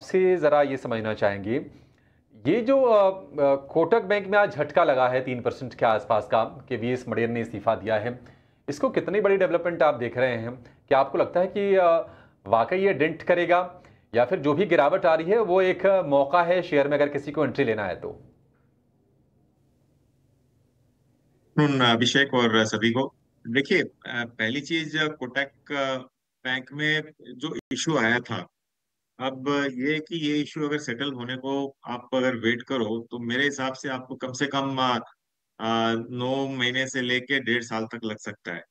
से ज़रा ये समझना चाहेंगे, ये जो कोटक बैंक में आज झटका लगा है 3% के आसपास का कि वीएस मडेर ने इस्तीफा दिया है, इसको कितनी बड़ी डेवलपमेंट आप देख रहे हैं? क्या आपको लगता है कि वाक़ई ये डेंट करेगा या फिर जो भी गिरावट आ रही है वो एक मौका है शेयर में अगर किसी को एंट्री लेना है तो? अभिषेक और सभी को देखिए, पहली चीज कोटक बैंक में जो इशू आया था। अब ये कि ये इशू अगर सेटल होने को आप अगर वेट करो तो मेरे हिसाब से आपको कम से कम 9 महीने से लेके 1.5 साल तक लग सकता है।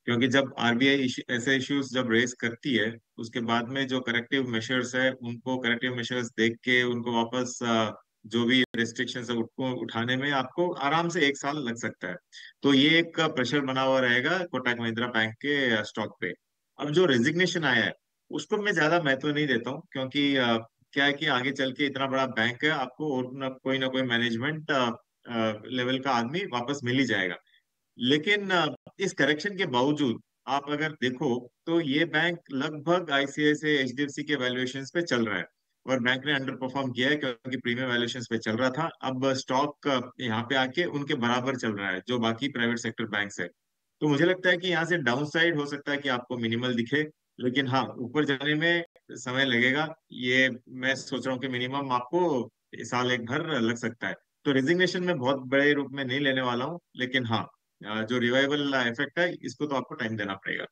क्योंकि जब आरबीआई ऐसे इश्यूज जब रेज करती है, उसके बाद में जो करेक्टिव मेजर्स है उनको करेक्टिव मेजर्स देख के उनको वापस जो भी रेस्ट्रिक्शंस है उनको उठाने में आपको आराम से 1 साल लग सकता है। तो ये एक प्रेशर बना हुआ रहेगा कोटक महिंद्रा बैंक के स्टॉक पे। अब जो रेजिग्नेशन आया है उसको मैं ज्यादा महत्व नहीं देता हूँ, क्योंकि क्या है कि आगे चल के इतना बड़ा बैंक है, आपको और ना कोई मैनेजमेंट लेवल का आदमी वापस मिल ही जाएगा। लेकिन इस करेक्शन के बावजूद आप अगर देखो तो ये बैंक लगभग आईसीआईसीआई एचडीएफसी के वैल्यूएशंस पे चल रहा है। और बैंक ने अंडर परफॉर्म किया है क्योंकि प्रीमियम वैल्यूएशंस पे चल रहा था। अब स्टॉक यहाँ पे आके उनके बराबर चल रहा है जो बाकी प्राइवेट सेक्टर बैंक्स है। तो मुझे लगता है कि यहाँ से डाउन साइड हो सकता है कि आपको मिनिमल दिखे, लेकिन हाँ, ऊपर जाने में समय लगेगा। ये मैं सोच रहा हूँ कि मिनिमम आपको साल एक भर लग सकता है। तो रेजिग्नेशन में बहुत बड़े रूप में नहीं लेने वाला हूँ, लेकिन हाँ, जो रिवाइवल इफेक्ट है इसको तो आपको टाइम देना पड़ेगा।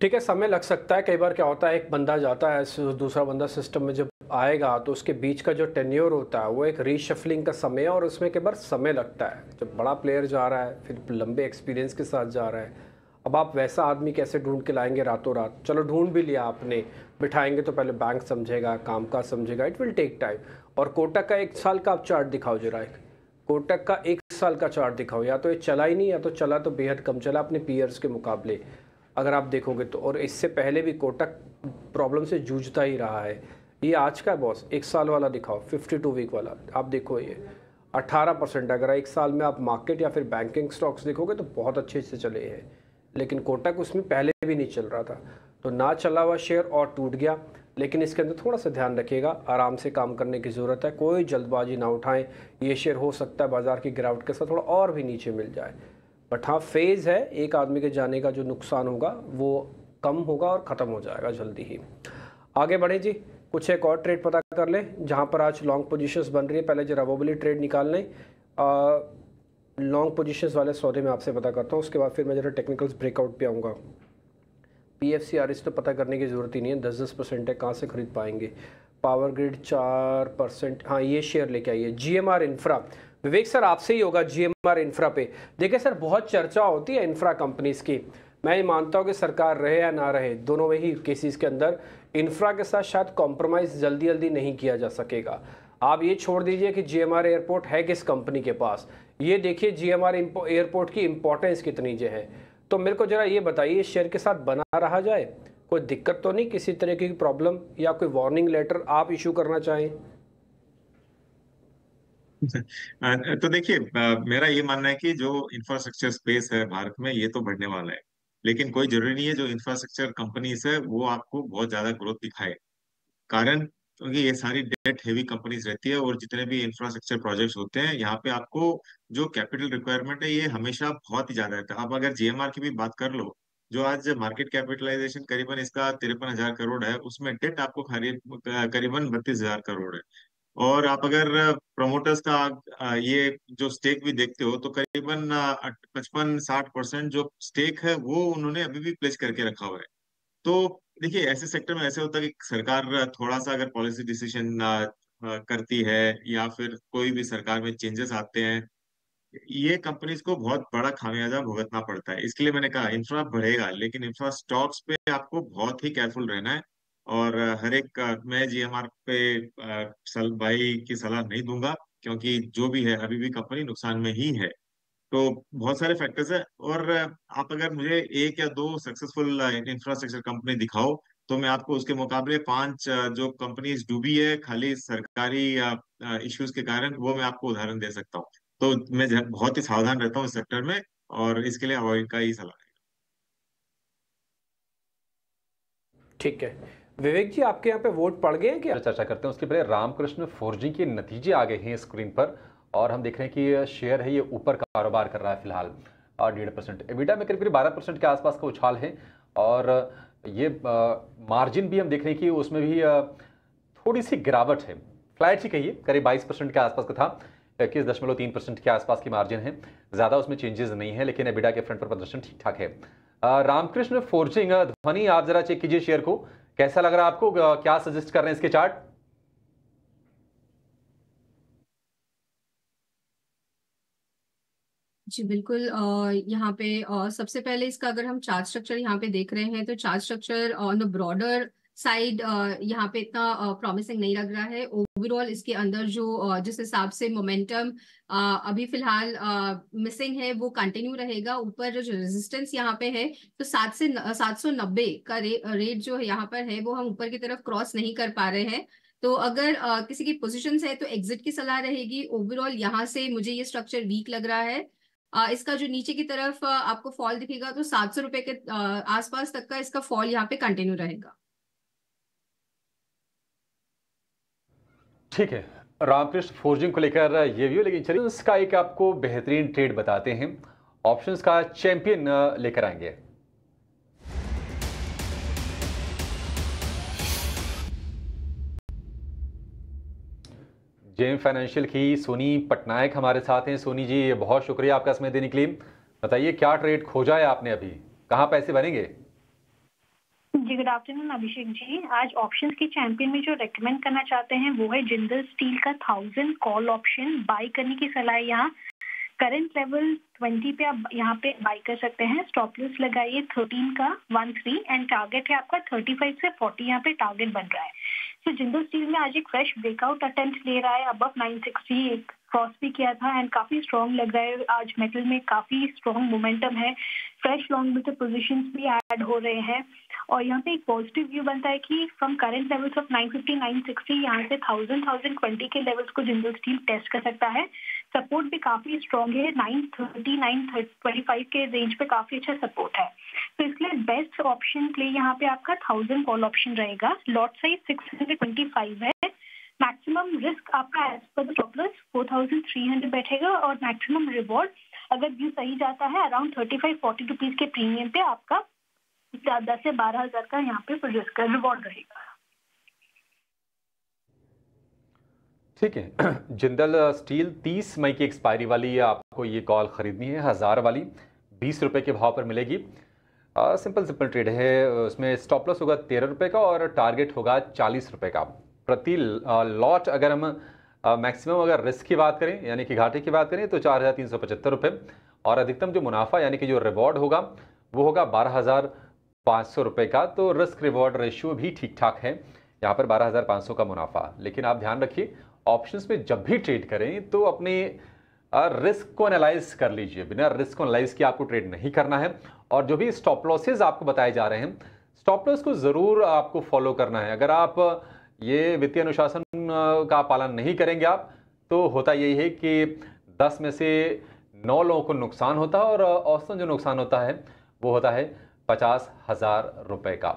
ठीक है, समय लग सकता है। कई बार क्या होता है, एक बंदा जाता है, दूसरा बंदा सिस्टम में जब आएगा तो उसके बीच का जो टेन्योर होता है वो एक रीशफलिंग का समय है, और उसमें कई बार समय लगता है। जब बड़ा प्लेयर जा रहा है, फिर लंबे एक्सपीरियंस के साथ जा रहा है, अब आप वैसा आदमी कैसे ढूंढ के लाएंगे रातों रात? चलो ढूंढ भी लिया आपने, बिठाएंगे तो पहले बैंक समझेगा, काम का समझेगा, इट विल टेक टाइम। और कोटक का 1 साल का आप चार्ट दिखाओ जरा, एक कोटक का 1 साल का चार्ट दिखाओ। या तो ये चला ही नहीं, या तो चला तो बेहद कम चला अपने पीयर्स के मुकाबले, अगर आप देखोगे तो। और इससे पहले भी कोटक प्रॉब्लम से जूझता ही रहा है। ये आज का बॉस 1 साल वाला दिखाओ, 52 वीक वाला आप देखो, ये 18%। अगर 1 साल में आप मार्केट या फिर बैंकिंग स्टॉक्स देखोगे तो बहुत अच्छे से चले हैं, लेकिन कोटक उसमें पहले भी नहीं चल रहा था। तो ना चला हुआ शेयर और टूट गया। लेकिन इसके अंदर थोड़ा सा ध्यान रखिएगा, आराम से काम करने की ज़रूरत है, कोई जल्दबाजी ना उठाएं। ये शेयर हो सकता है बाज़ार की गिरावट के साथ थोड़ा और भी नीचे मिल जाए। बट हाँ, फेज़ है, एक आदमी के जाने का जो नुकसान होगा वो कम होगा और ख़त्म हो जाएगा जल्दी ही। आगे बढ़े जी, कुछ एक और ट्रेड पता कर लें जहाँ पर आज लॉन्ग पोजीशंस बन रही है। पहले जरा वो वाली ट्रेड निकाल लें, लॉन्ग पोजीशंस वाले सौदे में आपसे पता करता हूँ, उसके बाद फिर मैं जरा टेक्निकल्स ब्रेकआउट पे आऊँगा। पीएफसीआरएस तो पता करने की ज़रूरत ही नहीं है, 10% है, कहाँ से खरीद पाएंगे। पावर ग्रिड 4%, हाँ ये शेयर लेके आइए। जीएमआर इंफ्रा, विवेक सर आपसे ही होगा जीएमआर इंफ्रा पे। देखिए सर, बहुत चर्चा होती है इंफ्रा कंपनीज की। मैं ये मानता हूँ कि सरकार रहे या ना रहे, दोनों में ही केसेस के अंदर इंफ्रा के साथ शायद कॉम्प्रोमाइज़ जल्दी जल्दी नहीं किया जा सकेगा। आप ये छोड़ दीजिए कि जीएमआर एयरपोर्ट है किस कंपनी के पास, ये देखिए जीएमआर एयरपोर्ट की इंपॉर्टेंस कितनी जो है। तो मेरे को जरा ये बताइए, शेयर के साथ बना रहा जाए? कोई दिक्कत तो नहीं, किसी तरह की प्रॉब्लम या कोई वार्निंग लेटर आप इशू करना चाहें? तो देखिए, मेरा ये मानना है कि जो इंफ्रास्ट्रक्चर स्पेस है भारत में ये तो बढ़ने वाला है। लेकिन कोई जरूरी नहीं है जो इंफ्रास्ट्रक्चर कंपनीज है वो आपको बहुत ज्यादा ग्रोथ दिखाए। कारण, क्योंकि ये सारी डेट हेवी कंपनीज रहती है और जितने भी इंफ्रास्ट्रक्चर प्रोजेक्ट्स होते हैं यहाँ पे आपको जो कैपिटल रिक्वायरमेंट है ये हमेशा बहुत ही ज्यादा रहता है। अब अगर जीएमआर की भी बात कर लो, जो आज मार्केट कैपिटलाइजेशन करीबन इसका 53,000 करोड़ है, उसमें डेट आपको करीबन 32,000 करोड़ है। और आप अगर प्रमोटर्स का ये जो स्टेक भी देखते हो तो करीबन 55-60% जो स्टेक है वो उन्होंने अभी भी प्लेस करके रखा हुआ है। तो देखिए, ऐसे सेक्टर में ऐसे होता है कि सरकार थोड़ा सा अगर पॉलिसी डिसीजन करती है या फिर कोई भी सरकार में चेंजेस आते हैं, ये कंपनीज को बहुत बड़ा खामियाजा भुगतना पड़ता है। इसके लिए मैंने कहा इंफ्रा बढ़ेगा, लेकिन इंफ्रा स्टॉक्स पे आपको बहुत ही केयरफुल रहना है। और हर एक मैं जीएमआर पे भाई की सलाह नहीं दूंगा, क्योंकि जो भी है अभी भी कंपनी नुकसान में ही है। तो बहुत सारे फैक्टर्स है। और आप अगर मुझे एक या दो सक्सेसफुल इंफ्रास्ट्रक्चर कंपनी दिखाओ तो मैं आपको उसके मुकाबले पांच जो कंपनीज डूबी है खाली सरकारी इश्यूज के कारण, वो मैं आपको उदाहरण दे सकता हूँ। तो मैं बहुत ही सावधान रहता हूँ इस सेक्टर में, और इसके लिए अवॉइड का ही सलाह ठीक है विवेक जी, आपके यहाँ पे वोट पड़ गए हैं क्या? चर्चा करते हैं उसके पहले रामकृष्ण फोर्जिंग के नतीजे आ गए हैं स्क्रीन पर और हम देख रहे हैं कि शेयर है ये ऊपर कारोबार कर रहा है फिलहाल और 1.5%। एबिटा में करीब करीब 12% के आसपास का उछाल है और ये मार्जिन भी हम देख रहे हैं कि उसमें भी थोड़ी सी गिरावट है, फ्लैट ही कहिए, करीब 22% के आसपास का था, 21.3% के आसपास की मार्जिन है, ज़्यादा उसमें चेंजेस नहीं है, लेकिन एबिटा के फ्रंट पर प्रदर्शन ठीक ठाक है। रामकृष्ण फोर्जिंग, ध्वनि आप जरा चेक कीजिए शेयर को, कैसा लग रहा है आपको, क्या सजेस्ट कर रहे हैं इसके चार्ट? जी बिल्कुल, यहाँ पे सबसे पहले इसका अगर हम चार्ट स्ट्रक्चर यहाँ पे देख रहे हैं तो chart structure on the broader side यहाँ पे इतना प्रॉमिसिंग नहीं लग रहा है। ओवरऑल इसके अंदर जो जिस हिसाब से मोमेंटम अभी फिलहाल मिसिंग है वो कंटिन्यू रहेगा। ऊपर जो रेजिस्टेंस यहाँ पे है तो 790 का रेट जो यहाँ पर है वो हम ऊपर की तरफ क्रॉस नहीं कर पा रहे हैं। तो अगर किसी की पोजीशंस है तो एग्जिट की सलाह रहेगी। ओवरऑल यहाँ से मुझे ये स्ट्रक्चर वीक लग रहा है। इसका जो नीचे की तरफ आपको फॉल दिखेगा तो 700 रुपए के आसपास तक का इसका फॉल यहाँ पे कंटिन्यू रहेगा। ठीक है, रामकृष्ण फोर्जिंग को लेकर ये व्यू, लेकिन चलिए उसका एक आपको बेहतरीन ट्रेड बताते हैं। ऑप्शंस का चैंपियन लेकर आएंगे। जेएम फाइनेंशियल की सोनी पटनायक हमारे साथ हैं। सोनी जी, बहुत शुक्रिया आपका समय देने के लिए। बताइए क्या ट्रेड खोजा है आपने, अभी कहाँ पैसे बनेंगे? जी गुड आफ्टरनून अभिषेक जी। आज ऑप्शंस के चैंपियन में जो रेकमेंड करना चाहते हैं वो है जिंदल स्टील का 1000 कॉल ऑप्शन। बाई करने की सलाह है यहाँ। करंट लेवल 20 पे आप यहाँ पे बाई कर सकते हैं। स्टॉप लॉस लगाइए 13 का 13 एंड टारगेट है आपका 35 से 40 यहाँ पे टारगेट बन रहा है। तो जिंदल स्टील में आज एक फ्रेश ब्रेकआउट अटेम्प्ट ले रहा है। अबव 960 एक क्रॉस भी किया था एंड काफी स्ट्रॉन्ग लग रहा है। आज मेटल में काफी स्ट्रॉन्ग मोमेंटम है। फ्रेश लॉन्ग में पोजीशंस भी ऐड हो रहे हैं और यहाँ पे एक पॉजिटिव व्यू बनता है कि फ्रॉम करंट लेवल्स ऑफ 950 960 यहाँ से 1020 के लेवल्स को जिंदल स्टील टेस्ट कर सकता है। सपोर्ट भी काफी स्ट्रॉन्ग है। 930 925 के रेंज पे काफी अच्छा सपोर्ट है। तो इसलिए बेस्ट ऑप्शन प्ले यहाँ पे आपका 1000 कॉल ऑप्शन रहेगा। लॉट साइज 625 है। मैक्सिमम रिस्क आपका एज पर स्टॉप लॉस 4300 बैठेगा और मैक्सिमम रिवॉर्ड अगर व्यू सही जाता है अराउंड 35-40 रुपीज के प्रीमियम पे आपका 10 से 12,000 का यहाँ पे रिस्क रिवॉर्ड रहेगा। ठीक है, जिंदल स्टील 30 मई की एक्सपायरी वाली आपको ये कॉल खरीदनी है, 1000 वाली 20 रुपए के भाव पर मिलेगी। सिंपल ट्रेड है। उसमें स्टॉप लॉस होगा 13 रुपए का और टारगेट होगा 40 रुपए का प्रति लॉट। अगर हम मैक्सिमम अगर रिस्क की बात करें यानी कि घाटे की बात करें तो 4,375 रुपये और अधिकतम जो मुनाफा यानी कि जो रिवॉर्ड होगा वो होगा 12,500 रुपये का। तो रिस्क रिवॉर्ड रेशियो भी ठीक ठाक है यहाँ पर, 12,500 का मुनाफा। लेकिन आप ध्यान रखिए ऑप्शंस में जब भी ट्रेड करें तो अपने रिस्क को एनालाइज कर लीजिए। बिना रिस्क को एनालाइज किए आपको ट्रेड नहीं करना है। और जो भी स्टॉप लॉसेज आपको बताए जा रहे हैं, स्टॉप लॉस को ज़रूर आपको फॉलो करना है। अगर आप ये वित्तीय अनुशासन का पालन नहीं करेंगे आप, तो होता यही है कि 10 में से 9 लोगों को नुकसान होता है और औसतन जो नुकसान होता है वो होता है 50,000 रुपये का।